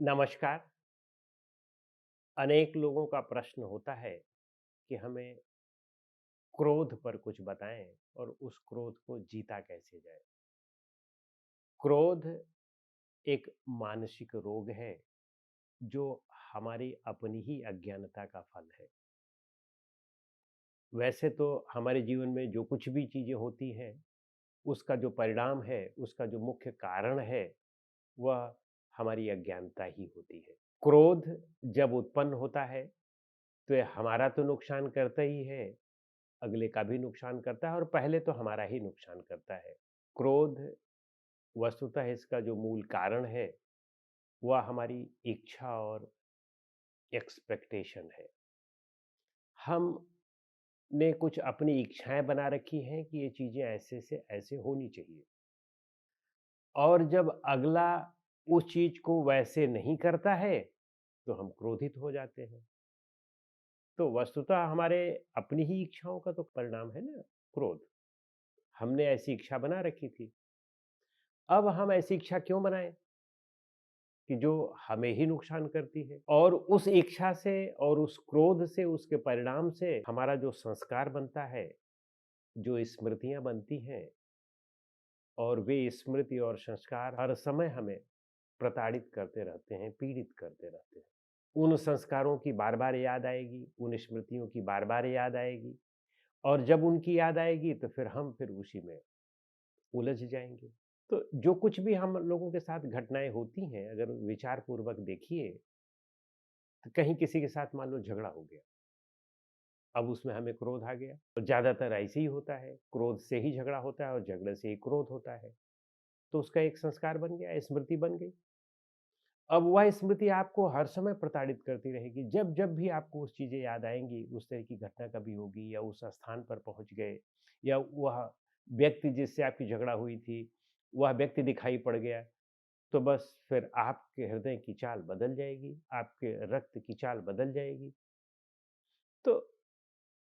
नमस्कार। अनेक लोगों का प्रश्न होता है कि हमें क्रोध पर कुछ बताएं और उस क्रोध को जीता कैसे जाए। क्रोध एक मानसिक रोग है जो हमारी अपनी ही अज्ञानता का फल है। वैसे तो हमारे जीवन में जो कुछ भी चीजें होती हैं, उसका जो परिणाम है, उसका जो मुख्य कारण है, वह हमारी अज्ञानता ही होती है। क्रोध जब उत्पन्न होता है तो ये हमारा तो नुकसान करता ही है, अगले का भी नुकसान करता है और पहले तो हमारा ही नुकसान करता है। क्रोध वस्तुतः इसका जो मूल कारण है, वह हमारी इच्छा और एक्सपेक्टेशन है। हमने कुछ अपनी इच्छाएं बना रखी हैं कि ये चीजें ऐसे से ऐसे होनी चाहिए, और जब अगला उस चीज को वैसे नहीं करता है तो हम क्रोधित हो जाते हैं। तो वस्तुतः हमारे अपनी ही इच्छाओं का तो परिणाम है ना क्रोध। हमने ऐसी इच्छा बना रखी थी। अब हम ऐसी इच्छा क्यों बनाएं कि जो हमें ही नुकसान करती है, और उस इच्छा से और उस क्रोध से, उसके परिणाम से हमारा जो संस्कार बनता है, जो स्मृतियां बनती हैं, और वे स्मृति और संस्कार हर समय हमें प्रताड़ित करते रहते हैं, पीड़ित करते रहते हैं। उन संस्कारों की बार बार याद आएगी, उन स्मृतियों की बार बार याद आएगी, और जब उनकी याद आएगी तो फिर उसी में उलझ जाएंगे। तो जो कुछ भी हम लोगों के साथ घटनाएं होती हैं, अगर विचार पूर्वक देखिए, तो कहीं किसी के साथ मान लो झगड़ा हो गया, अब उसमें हमें क्रोध आ गया। तो ज्यादातर ऐसे ही होता है, क्रोध से ही झगड़ा होता है और झगड़े से ही क्रोध होता है। तो उसका एक संस्कार बन गया, स्मृति बन गई। अब वह स्मृति आपको हर समय प्रताड़ित करती रहेगी। जब जब भी आपको उस चीजें याद आएंगी, उस तरह की घटना कभी होगी, या उस स्थान पर पहुंच गए, या वह व्यक्ति जिससे आपकी झगड़ा हुई थी, वह व्यक्ति दिखाई पड़ गया, तो बस फिर आपके हृदय की चाल बदल जाएगी, आपके रक्त की चाल बदल जाएगी। तो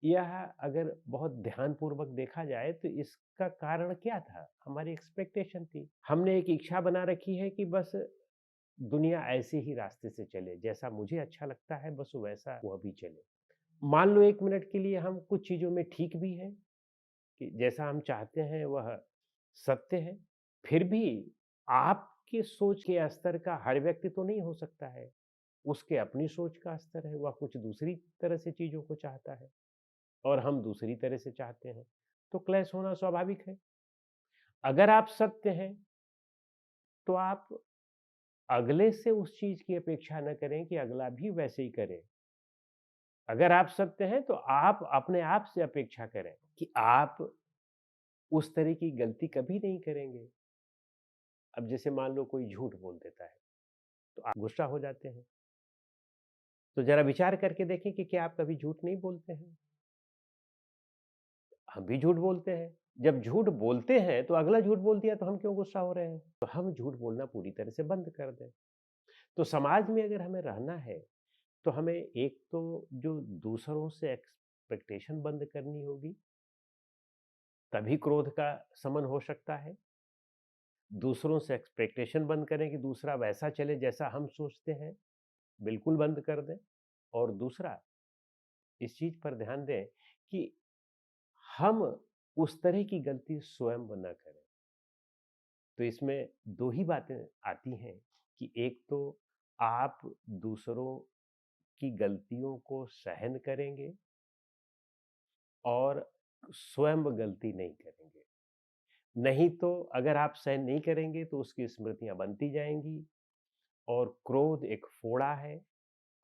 यह अगर बहुत ध्यानपूर्वक देखा जाए तो इसका कारण क्या था? हमारी एक्सपेक्टेशन थी। हमने एक इच्छा बना रखी है कि बस दुनिया ऐसे ही रास्ते से चले, जैसा मुझे अच्छा लगता है बस वैसा वह भी चले। मान लो 1 मिनट के लिए हम कुछ चीज़ों में ठीक भी हैं, कि जैसा हम चाहते हैं वह सत्य है, फिर भी आपकी सोच के स्तर का हर व्यक्ति तो नहीं हो सकता है। उसके अपनी सोच का स्तर है, वह कुछ दूसरी तरह से चीज़ों को चाहता है, और हम दूसरी तरह से चाहते हैं, तो क्लैश होना स्वाभाविक है। अगर आप सत्य हैं, तो आप अगले से उस चीज़ की अपेक्षा न करें कि अगला भी वैसे ही करे। अगर आप सत्य हैं, तो आप अपने आप से अपेक्षा करें कि आप उस तरह की गलती कभी नहीं करेंगे। अब जैसे मान लो कोई झूठ बोल देता है, तो आप गुस्सा हो जाते हैं। तो ज़रा विचार करके देखें कि क्या आप कभी झूठ नहीं बोलते हैं? हम भी झूठ बोलते हैं। जब झूठ बोलते हैं तो अगला झूठ बोल दिया तो हम क्यों गुस्सा हो रहे हैं? तो हम झूठ बोलना पूरी तरह से बंद कर दें। तो समाज में अगर हमें रहना है, तो हमें एक तो जो दूसरों से एक्सपेक्टेशन बंद करनी होगी, तभी क्रोध का शमन हो सकता है। दूसरों से एक्सपेक्टेशन बंद करें कि दूसरा वैसा चले जैसा हम सोचते हैं, बिल्कुल बंद कर दें। और दूसरा, इस चीज़ पर ध्यान दें कि हम उस तरह की गलती स्वयं ना करें। तो इसमें 2 ही बातें आती हैं कि एक तो आप दूसरों की गलतियों को सहन करेंगे, और स्वयं गलती नहीं करेंगे। नहीं तो अगर आप सहन नहीं करेंगे तो उसकी स्मृतियाँ बनती जाएँगी, और क्रोध एक फोड़ा है,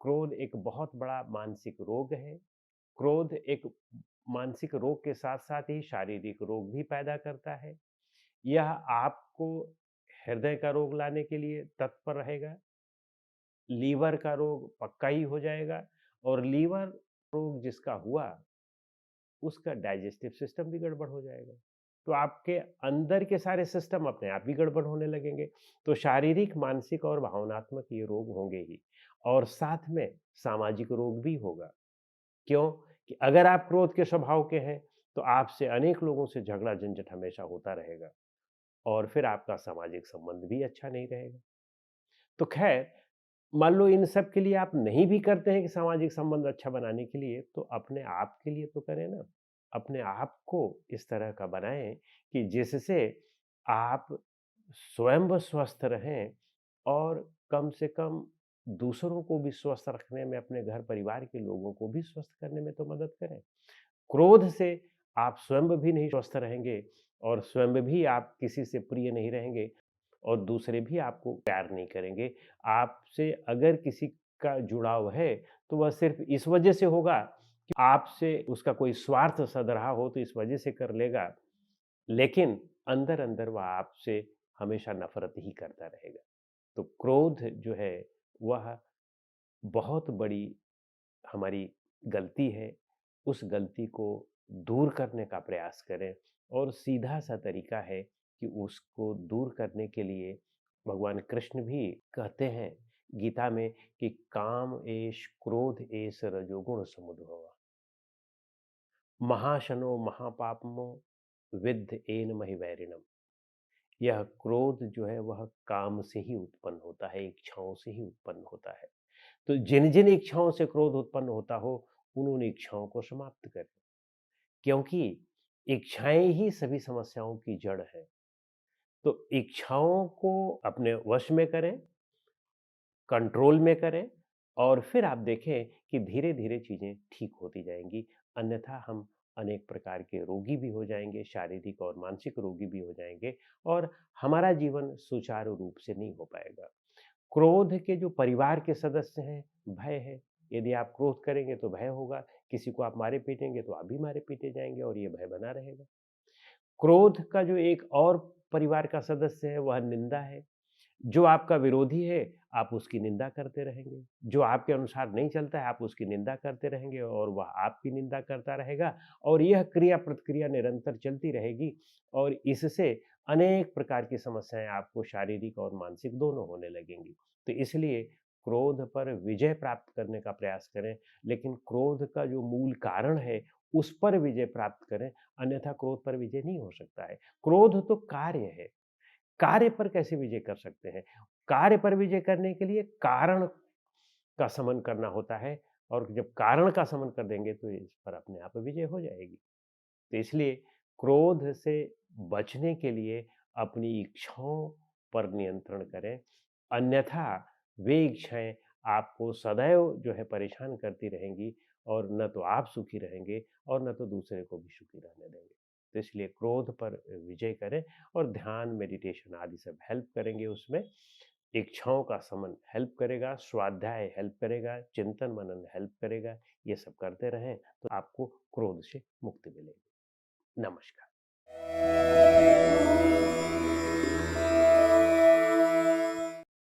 क्रोध एक बहुत बड़ा मानसिक रोग है। क्रोध एक मानसिक रोग के साथ-साथ ही शारीरिक रोग भी पैदा करता है। यह आपको हृदय का रोग लाने के लिए तत्पर रहेगा, लीवर का रोग पक्का ही हो जाएगा, और लीवर रोग जिसका हुआ, उसका डाइजेस्टिव सिस्टम भी गड़बड़ हो जाएगा। तो आपके अंदर के सारे सिस्टम अपने आप ही गड़बड़ होने लगेंगे। तो शारीरिक, मानसिक और भावनात्मक ये रोग होंगे ही, और साथ में सामाजिक रोग भी होगा। क्यों? कि अगर आप क्रोध के स्वभाव के हैं, तो आपसे अनेक लोगों से झगड़ा-झंझट हमेशा होता रहेगा, और फिर आपका सामाजिक संबंध भी अच्छा नहीं रहेगा। तो खैर, मान लो इन सब के लिए आप नहीं भी करते हैं कि सामाजिक संबंध अच्छा बनाने के लिए, तो अपने आप के लिए तो करें ना। अपने आप को इस तरह का बनाएँ कि जिससे आप स्वयं व स्वस्थ रहें और कम से कम दूसरों को भी स्वस्थ रखने में, अपने घर परिवार के लोगों को भी स्वस्थ करने में तो मदद करें। क्रोध से आप स्वयं भी नहीं स्वस्थ रहेंगे और स्वयं भी आप किसी से प्रिय नहीं रहेंगे और दूसरे भी आपको प्यार नहीं करेंगे। आपसे अगर किसी का जुड़ाव है, तो वह सिर्फ़ इस वजह से होगा कि आपसे उसका कोई स्वार्थ सध रहा हो तो इस वजह से कर लेगा, लेकिन अंदर-अंदर वह आपसे हमेशा नफ़रत ही करता रहेगा। तो क्रोध जो है वह बहुत बड़ी हमारी गलती है, उस गलती को दूर करने का प्रयास करें और सीधा-सा तरीका है कि उसको दूर करने के लिए भगवान कृष्ण भी कहते हैं गीता में कि काम एष क्रोध एष रजोगुण समुद्भवः महाशनो महापाप्मो विद्ध एन महिवैरिणम्। यह क्रोध जो है वह काम से ही उत्पन्न होता है, इच्छाओं से ही उत्पन्न होता है। तो जिन-जिन इच्छाओं से क्रोध उत्पन्न होता हो, उन इच्छाओं को समाप्त करें, क्योंकि इच्छाएँ ही सभी समस्याओं की जड़ है। तो इच्छाओं को अपने वश में करें, कंट्रोल में करें और फिर आप देखें कि धीरे-धीरे चीज़ें ठीक होती जाएँगी। अन्यथा हम अनेक प्रकार के रोगी भी हो जाएँगे, शारीरिक और मानसिक रोगी भी हो जाएँगे और हमारा जीवन सुचारू रूप से नहीं हो पाएगा। क्रोध के जो परिवार के सदस्य हैं, भय है। यदि आप क्रोध करेंगे तो भय होगा, किसी को आप मारे-पीटेंगे तो आप भी मारे-पीटे जाएँगे और ये भय बना रहेगा। क्रोध का जो एक और परिवार का सदस्य है वह निंदा है। जो आपका विरोधी है, आप उसकी निंदा करते रहेंगे। जो आपके अनुसार नहीं चलता है, आप उसकी निंदा करते रहेंगे और वह आपकी निंदा करता रहेगा और यह क्रिया-प्रतिक्रिया निरंतर चलती रहेगी और इससे अनेक प्रकार की समस्याएँ आपको शारीरिक और मानसिक दोनों होने लगेंगी। तो इसलिए क्रोध पर विजय प्राप्त करने का प्रयास करें, लेकिन क्रोध का जो मूल कारण है, उस पर विजय प्राप्त करें, अन्यथा क्रोध पर विजय नहीं हो सकता है। क्रोध तो कार्य है। कार्य पर कैसे विजय कर सकते हैं? कार्य पर विजय करने के लिए कारण का शमन करना होता है और जब कारण का शमन कर देंगे तो इस पर अपने आप विजय हो जाएगी। तो इसलिए क्रोध से बचने के लिए अपनी इच्छाओं पर नियंत्रण करें, अन्यथा वे इच्छाएँ आपको सदैव जो है परेशान करती रहेंगी और न तो आप सुखी रहेंगे और न तो दूसरे को भी सुखी रहने देंगे। तो इसलिए क्रोध पर विजय करें और ध्यान, मेडिटेशन आदि सब हेल्प करेंगे उसमें। इच्छाओं का शमन हेल्प करेगा, स्वाध्याय हेल्प करेगा, चिंतन-मनन हेल्प करेगा। ये सब करते रहें तो आपको क्रोध से मुक्ति मिलेगी। नमस्कार।